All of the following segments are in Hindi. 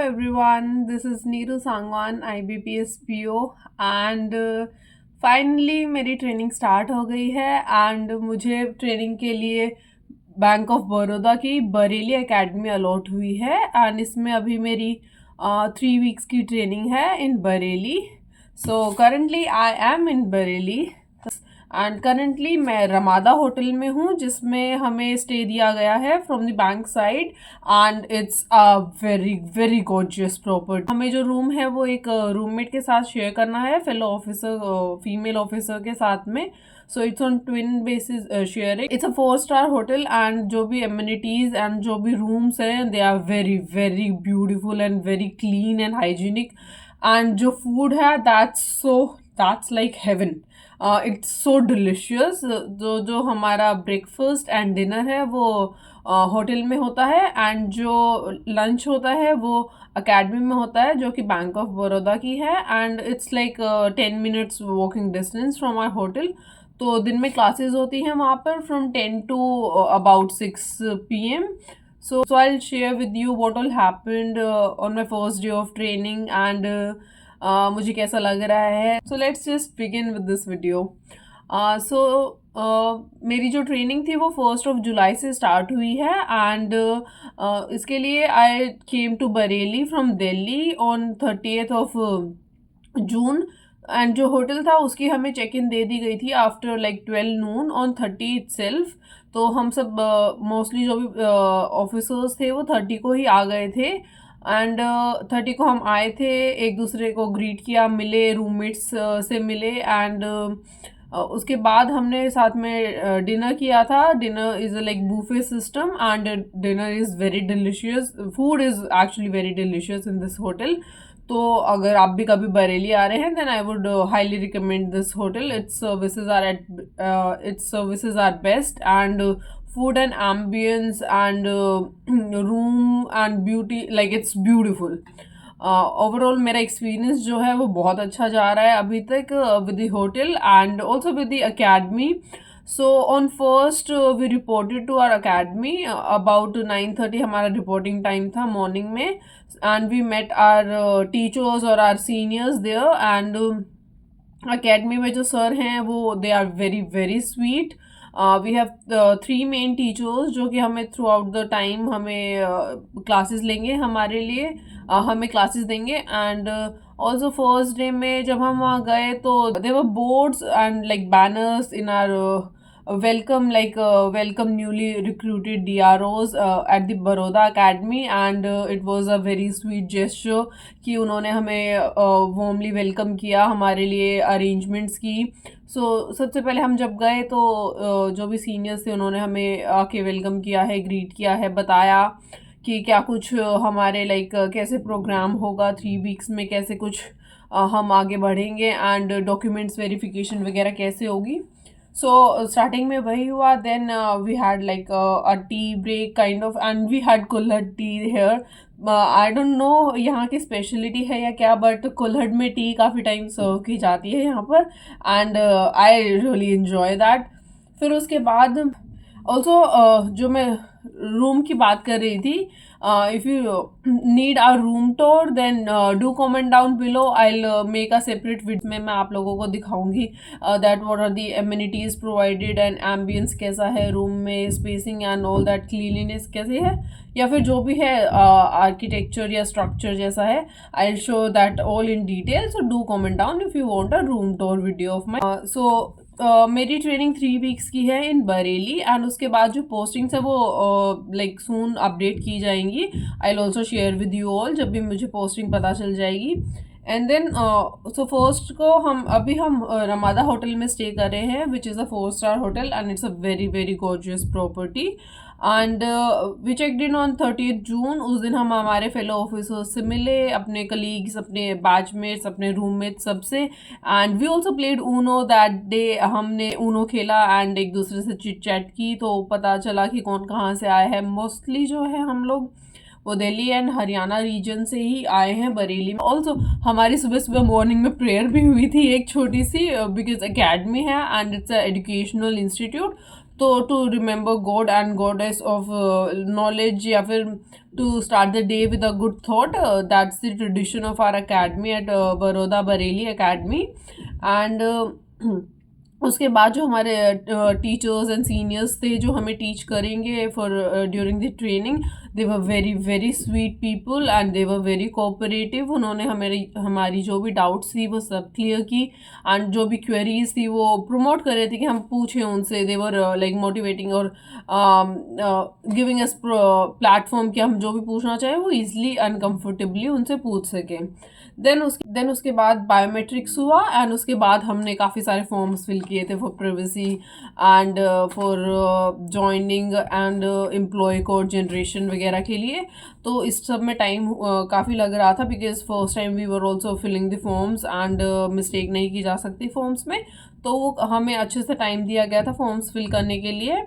everyone, this is Neeru Sangwan, IBPS PO and finally मेरी ट्रेनिंग स्टार्ट हो गई है एंड मुझे ट्रेनिंग के लिए बैंक ऑफ बड़ौदा की बरेली एकेडमी अलॉट हुई है एंड इसमें अभी मेरी 3 वीक्स की ट्रेनिंग है in Bareilly. So currently I am in Bareilly and currently मैं रमादा होटल में हूँ जिसमें हमें स्टे दिया गया है from the bank side and it's a very very gorgeous property. हमें जो रूम है वो एक रूममेट के साथ शेयर करना है, फेलो ऑफिसर फीमेल ऑफिसर के साथ में. So it's on twin basis sharing. It's a 4 star hotel and जो भी एमिनिटीज एंड जो भी रूम्स हैं they are very very beautiful and very clean and hygienic. And जो फूड है that's like heaven. It's so delicious. जो हमारा ब्रेकफास्ट एंड डिनर है वो होटल में होता है एंड जो लंच होता है वो अकेडमी में होता है जो कि बैंक ऑफ बड़ौदा की है and it's like 10 minutes walking distance from our hotel. तो दिन में क्लासेस होती हैं वहाँ पर from 10 to about 6 PM. So I'll share with you what all happened on my first day of training and मुझे कैसा लग रहा है. So let's just begin with this video. मेरी जो ट्रेनिंग थी वो 1 जुलाई से स्टार्ट हुई है एंड इसके लिए I came to Bareilly from Delhi on 30th June and जो होटल था उसकी हमें चेक इन दे दी गई थी after like 12 noon on 30 itself. तो हम सब मोस्टली जो भी ऑफिसर्स थे वो 30 को ही आ गए थे एंड 30 को हम आए थे, एक दूसरे को ग्रीट किया, मिले, रूममेट्स से मिले एंड उसके बाद हमने साथ में डिनर किया था. Dinner is like buffet system and dinner is very delicious. Food is actually very delicious in this hotel. तो अगर आप भी कभी बरेली आ रहे हैं then I would highly recommend this hotel. Its services are best and food and ambience and room and beauty, like it's beautiful. Overall मेरा एक्सपीरियंस जो है वो बहुत अच्छा जा रहा है अभी तक with the hotel and also with the academy. So on first we reported to our academy about 9:30 हमारा रिपोर्टिंग टाइम था मॉर्निंग में and we met our teachers और our seniors there and academy में जो सर हैं वो they are very very sweet. We have 3 main teachers जो कि हमें थ्रू आउट द टाइम हमें क्लासेस लेंगे, हमारे लिए हमें क्लासेस देंगे एंड ऑल्सो फर्स्ट डे में जब हम वहाँ गए तो there were boards and like banners in our welcome, like welcome newly recruited DROs at the Baroda Academy and it was a very sweet gesture कि उन्होंने हमें warmly welcome किया, हमारे लिए arrangements की. सबसे पहले हम जब गए तो जो भी सीनियर्स थे उन्होंने हमें आके वेलकम किया है, ग्रीट किया है, बताया कि क्या कुछ हमारे लाइक कैसे प्रोग्राम होगा 3 वीक्स में, कैसे कुछ हम आगे बढ़ेंगे एंड डॉक्यूमेंट्स वेरिफिकेशन वगैरह कैसे होगी. सो स्टार्टिंग में वही हुआ. Then we had like a tea break kind of and we had kulhad tea here. I don't know यहाँ की स्पेशलिटी है या क्या, बट कुल्हड़ में टी काफ़ी टाइम सर्व की जाती है यहाँ पर and I really enjoy that. फिर उसके बाद ऑल्सो जो मैं रूम की बात कर रही थी, if you need a room tour then do comment down below. I'll make a separate video में मैं आप लोगों को दिखाऊंगी that what are the amenities provided and ambience कैसा है रूम में, spacing and all that, cleanliness कैसे है या फिर जो भी है architecture या structure जैसा है. I'll show that all in detail, so do comment down if you want a room tour video of my मेरी ट्रेनिंग 3 वीक्स की है इन बरेली एंड उसके बाद जो पोस्टिंग्स है वो लाइक सून अपडेट की जाएंगी. I will also share with you all जब भी मुझे पोस्टिंग पता चल जाएगी. एंड देन सो फर्स्ट को हम रमादा होटल में स्टे कर रहे हैं which is a four star hotel and it's a very very gorgeous property and we checked in on 30th June. उस दिन हम हमारे फेलो ऑफिसर्स से मिले, अपने कलीग्स, अपने बैचमेट्स, अपने रूममेट्स सबसे and we also played Uno that day. हमने ऊनो खेला एंड एक दूसरे से चिट चैट की तो पता चला कि कौन कहाँ से आया है. मोस्टली जो है हम लोग वो दिल्ली एंड हरियाणा रीजन से ही आए हैं बरेली में. ऑल्सो हमारी सुबह सुबह मॉर्निंग में प्रेयर भी हुई थी एक छोटी सी, बिकॉज अकेडमी है and it's a educational institute. तो to remember god and goddess of knowledge, या फिर to start the day with a good thought, that's the tradition of our academy at Baroda Bareilly academy. And उसके बाद जो हमारे टीचर्स एंड सीनियर्स थे जो हमें टीच करेंगे for during the training, they were very very sweet people and they were very cooperative. उन्होंने हमारी जो भी डाउट्स थी वो सब क्लियर की, एंड जो भी क्वेरीज थी वो प्रमोट कर रहे थे कि हम पूछें उनसे। दे वर लाइक मोटिवेटिंग और गिविंग अस प्लेटफॉर्म कि हम जो भी पूछना चाहें वो ईजिली अनकम्फर्टेबली उनसे पूछ सकें। देन उसके बाद बायोमेट्रिक्स हुआ, एंड उसके बाद हमने काफ़ी सारे फॉर्म्स फिल किए थे for privacy and for joining and employ code generation वगैरह के लिए। तो इस सब में टाइम काफ़ी लग रहा था, because first time we were also filling the forms and mistake नहीं की जा सकती फॉर्म्स में, तो वो हमें अच्छे से टाइम दिया गया था फॉर्म्स फिल करने के लिए।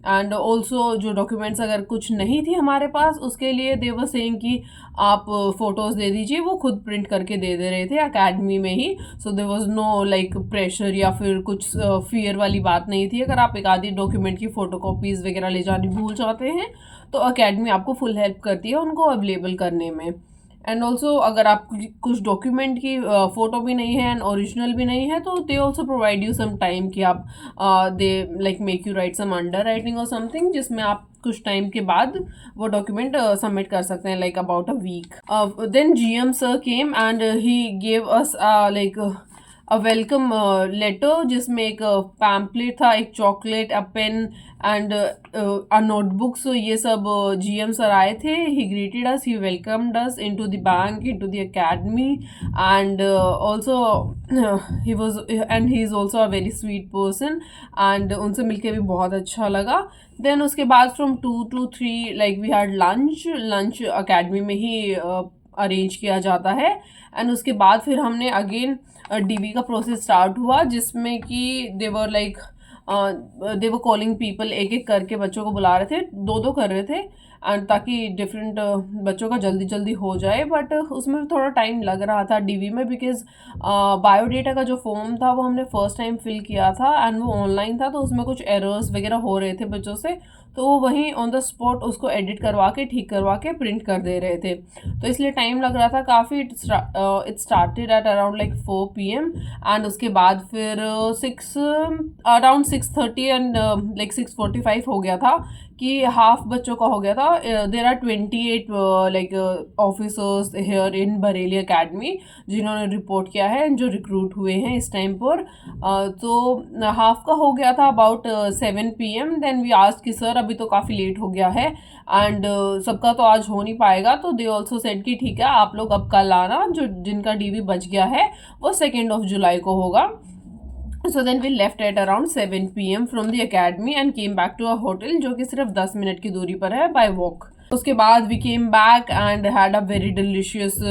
एंड ऑल्सो जो डॉक्यूमेंट्स अगर कुछ नहीं थी हमारे पास उसके लिए दे वर सेइंग कि आप फ़ोटोज़ दे दीजिए, वो खुद प्रिंट करके दे रहे थे अकेडमी में ही। So there was no like pressure या फिर कुछ फियर वाली बात नहीं थी। अगर आप एक आधी डॉक्यूमेंट की फ़ोटोकॉपीज़ वगैरह ले जानी भूल जाते हैं तो अकेडमी आपको फुल हेल्प करती है उनको अवेलेबल करने में। एंड ऑल्सो अगर आप कुछ डॉक्यूमेंट की फ़ोटो भी नहीं है एंड ओरिजिनल भी नहीं है तो they also provide you some time कि आप they like make you write some under writing और समथिंग, जिसमें आप कुछ टाइम के बाद वो डॉक्यूमेंट सबमिट कर सकते हैं, like about a week. Then GM sir came and he gave us like a welcome letter, जिसमें एक पैम्पलेट था, एक chocolate, a pen and a notebook. So ये सब GM सर आए थे, he greeted us, he welcomed us into the bank, into the academy, and also he was and he is also a very sweet person, and उनसे मिलके भी बहुत अच्छा लगा। देन उसके बाद from 2 to 3 like we had lunch academy में ही अरेंज किया जाता है। एंड उसके बाद फिर हमने अगेन DV का प्रोसेस स्टार्ट हुआ, जिसमें कि देवर लाइक देवर कॉलिंग पीपल, एक एक करके बच्चों को बुला रहे थे, दो दो कर रहे थे, एंड ताकि डिफरेंट बच्चों का जल्दी जल्दी हो जाए। बट उसमें थोड़ा टाइम लग रहा था DV में, बिकॉज बायोडेटा का जो फॉर्म था वो हमने फर्स्ट टाइम फिल किया था एंड वो ऑनलाइन था, तो उसमें कुछ एरर्स वगैरह हो रहे थे बच्चों से, तो वो वहीं ऑन द स्पॉट उसको एडिट करवा के ठीक करवा के प्रिंट कर दे रहे थे, तो इसलिए टाइम लग रहा था काफ़ी। It started at around like 4 PM, and उसके बाद फिर अराउंड 6:30 एंड लाइक 6:45 हो गया था कि हाफ बच्चों का हो गया था। There are 28 like officers here in Bareilly academy जिन्होंने रिपोर्ट किया है, जो रिक्रूट हुए हैं इस टाइम पर। तो हाफ का हो गया था about 7 PM। Then we asked कि सर अभी तो काफ़ी लेट हो गया है एंड सबका तो आज हो नहीं पाएगा, तो दे ऑल्सो सेड कि ठीक है आप लोग अब कल आना, जो जिनका DV बच गया है वो 2 जुलाई को होगा। So then we left at around 7 PM from the academy and came back to a hotel जो कि सिर्फ 10 मिनट की दूरी पर है by walk। उसके बाद we came back and had a very delicious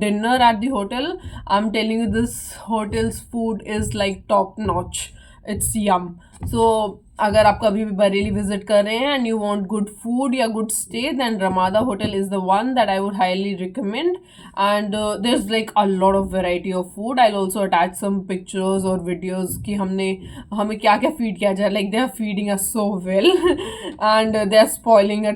dinner at the hotel. I'm telling you this hotel's food is like top notch. It's yum. So अगर आप कभी भी बरेली विजिट कर रहे हैं and you want good food या good stay, then Ramada hotel is the one that I would highly recommend. And there is like a lot of variety of food. I also attach some pictures और वीडियोज़ कि हमें क्या क्या फीड किया जाए, like they are feeding us so well and they are spoiling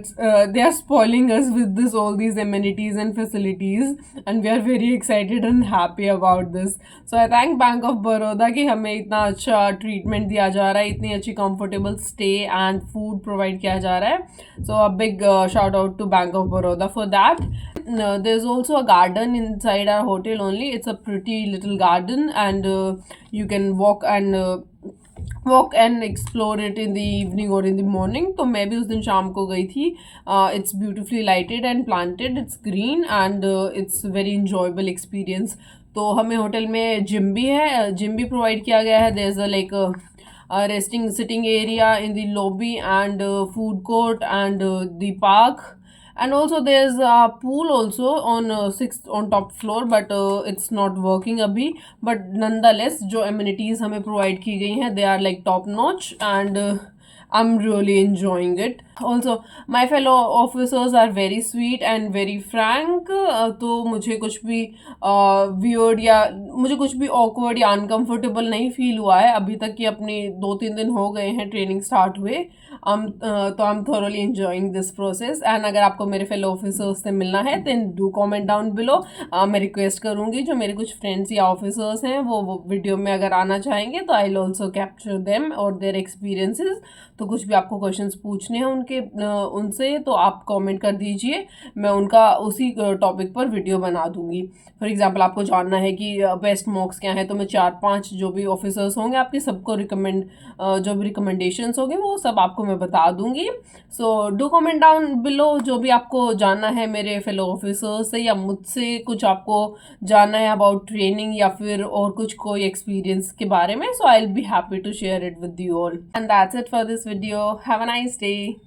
us with this all these amenities and facilities, and we are very excited and happy about this. So I thank bank of Baroda कि हमें इतना अच्छा ट्रीटमेंट दिया जा रहा है, इतनी अच्छी comfortable stay and food provide किया जा रहा है। So a big shout out to Bank of Baroda for that. There's also a garden inside our hotel only. It's a pretty little garden, and you can walk and explore it in the evening or in the morning. तो मैं भी उस दिन शाम को गई थी। It's beautifully lighted and planted. It's green and it's very enjoyable experience. तो हमें होटल में जिम भी है, जिम भी प्रोवाइड किया गया है। There's a like resting sitting area in the lobby and food court and the park, and also there's a pool also on 6th on top floor, but it's not working abhi, but nonetheless जो amenities हमें provide की गई हैं they are like top notch and I'm really enjoying it. Also my fellow officers are very sweet and very frank. तो मुझे कुछ भी वियर्ड या मुझे कुछ भी ऑकवर्ड या अनकंफर्टेबल नहीं फील हुआ है अभी तक कि अपने 2-3 दिन हो गए हैं ट्रेनिंग स्टार्ट हुए। तो I am thoroughly enjoying this process. And अगर आपको मेरे फेलो ऑफिसर्स से मिलना है then do comment down below. मैं रिक्वेस्ट करूँगी जो मेरे कुछ फ्रेंड्स या ऑफिसर्स हैं वो वीडियो में अगर आना चाहेंगे तो I will also capture them और देयर एक्सपीरियंसेस। तो कुछ भी आपको क्वेश्चंस पूछने हैं उनसे तो आप कमेंट कर दीजिए, मैं उनका उसी टॉपिक पर वीडियो बना दूंगी। फॉर एग्जांपल आपको जानना है कि बेस्ट मॉक्स क्या है तो मैं 4-5 जो भी ऑफिसर्स होंगे आपके सबको जो भी रिकमेंडेशंस होंगे वो सब आपको मैं बता दूंगी। So do comment down below जो भी आपको जानना है मेरे फेलो ऑफिसर्स से या मुझसे कुछ आपको जानना है अबाउट ट्रेनिंग या फिर और कुछ कोई एक्सपीरियंस के बारे में। So I will be happy to share it with you all and that's it for this video. Have a nice day.